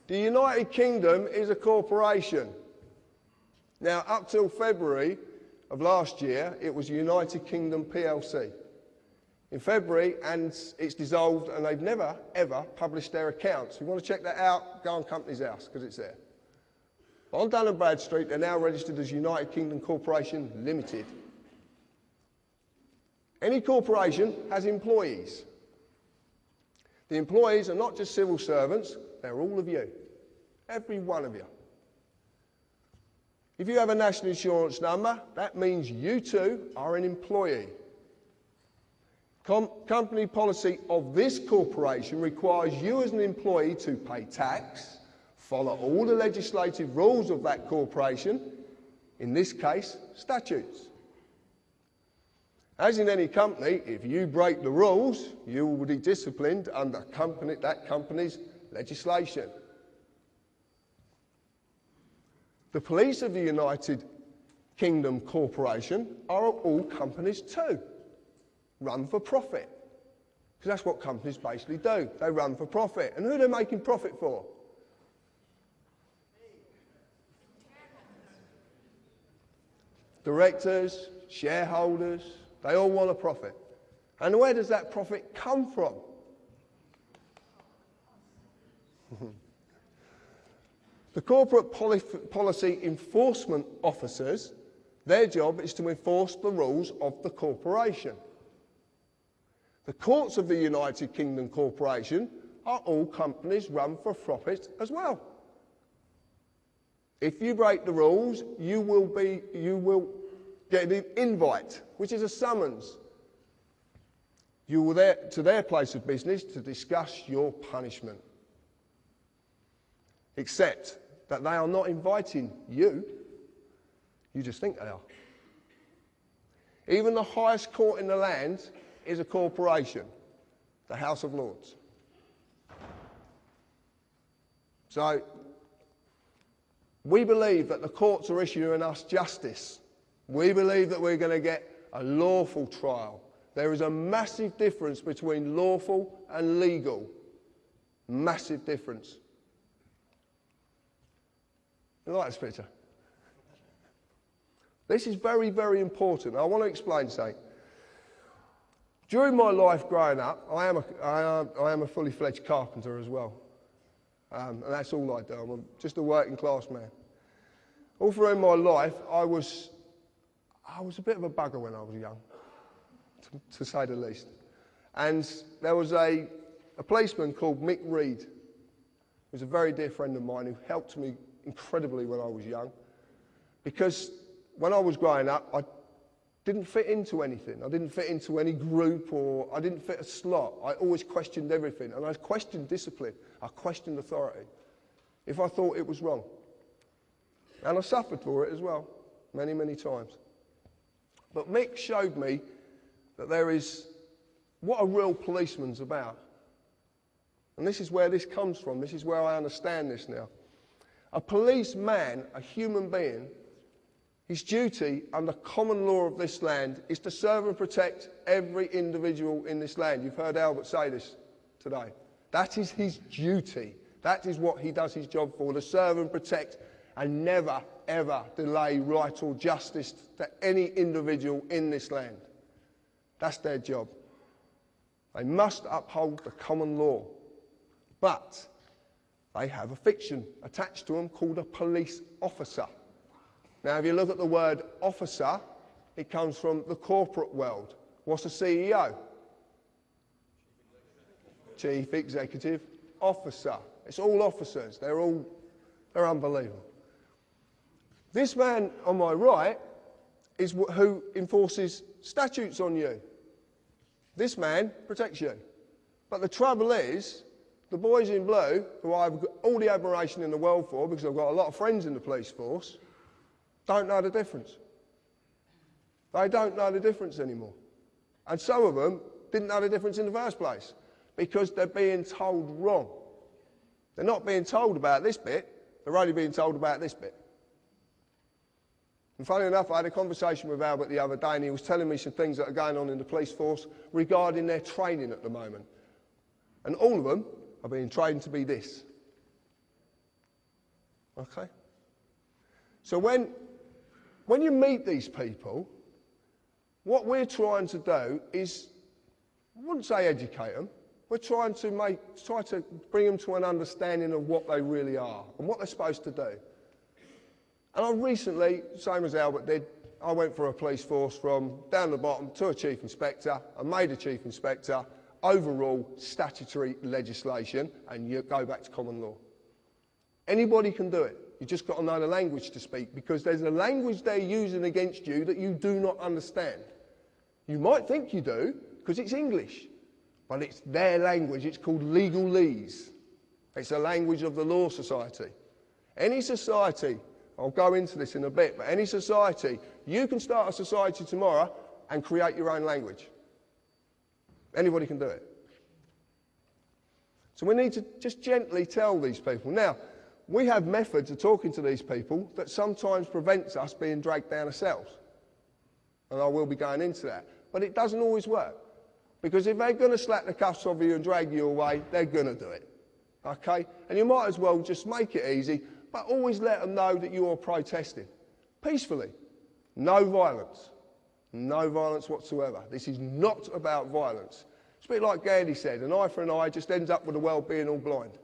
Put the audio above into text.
The United Kingdom is a corporation. Now, up till February of last year, it was United Kingdom PLC. In February, and it's dissolved, and they've never, ever published their accounts. If you want to check that out, go on Companies House, because it's there. But on Dun & Bradstreet, they're now registered as United Kingdom Corporation Limited. Any corporation has employees. The employees are not just civil servants, they're all of you. Every one of you. If you have a national insurance number, that means you too are an employee. Company policy of this corporation requires you as an employee to pay tax, follow all the legislative rules of that corporation, in this case, statutes. As in any company, if you break the rules, you will be disciplined under that company's legislation. The police of the United Kingdom Corporation are all companies too, run for profit. Because that's what companies basically do. They run for profit. And who are they making profit for? Directors, shareholders, they all want a profit. And where does that profit come from? The corporate policy enforcement officers, their job is to enforce the rules of the corporation. The courts of the United Kingdom Corporation are all companies run for profit as well. If you break the rules, you will get an invite, which is a summons. You will to their place of business to discuss your punishment. Except that they are not inviting you, you just think they are. Even the highest court in the land is a corporation, the House of Lords. So, we believe that the courts are issuing us justice. We believe that we're going to get a lawful trial. There is a massive difference between lawful and legal. Massive difference. You like this picture? This is very, very important. I want to explain something. During my life growing up, I am a fully fledged carpenter as well. And that's all I do. I'm just a working class man. All through my life, I was a bit of a bugger when I was young, to say the least. And there was a policeman called Mick Reed, who was a very dear friend of mine, who helped me incredibly when I was young. Because when I was growing up, I didn't fit into anything. I didn't fit into any group, or I didn't fit a slot. I always questioned everything, and I questioned discipline. I questioned authority, if I thought it was wrong. And I suffered for it as well, many, many times. But Mick showed me that there is what a real policeman's about. And this is where this comes from. This is where I understand this now. A policeman, a human being, his duty under common law of this land is to serve and protect every individual in this land. You've heard Albert say this today. That is his duty. That is what he does his job for, to serve and protect and never, ever delay right or justice to any individual in this land. That's their job. They must uphold the common law. But they have a fiction attached to them called a police officer. Now, if you look at the word officer, it comes from the corporate world. What's a CEO? Chief Executive Officer. It's all officers. They're unbelievable. This man on my right is who enforces statutes on you. This man protects you. But the trouble is, the boys in blue, who I've got all the admiration in the world for, because I've got a lot of friends in the police force, don't know the difference. They don't know the difference anymore. And some of them didn't know the difference in the first place, because they're being told wrong. They're not being told about this bit, they're only being told about this bit. And funny enough, I had a conversation with Albert the other day, and he was telling me some things that are going on in the police force regarding their training at the moment. And all of them are being trained to be this. Okay? So when you meet these people, what we're trying to do is, I wouldn't say educate them, we're try to bring them to an understanding of what they really are and what they're supposed to do. And I recently, same as Albert did, I went for a police force from down the bottom to a chief inspector, I made a chief inspector, overall statutory legislation, and you go back to common law. Anybody can do it. You just got to know the language to speak, because there's a language they're using against you that you do not understand. You might think you do, because it's English, but it's their language. It's called legalese. It's a language of the law society. Any society, I'll go into this in a bit, but any society, you can start a society tomorrow and create your own language. Anybody can do it. So we need to just gently tell these people. Now, we have methods of talking to these people that sometimes prevents us being dragged down ourselves. And I will be going into that. But it doesn't always work. Because if they're going to slap the cuffs off you and drag you away, they're going to do it. Okay? And you might as well just make it easy, but always let them know that you are protesting. Peacefully. No violence. No violence whatsoever. This is not about violence. It's a bit like Gandhi said, an eye for an eye just ends up with the world being all blind.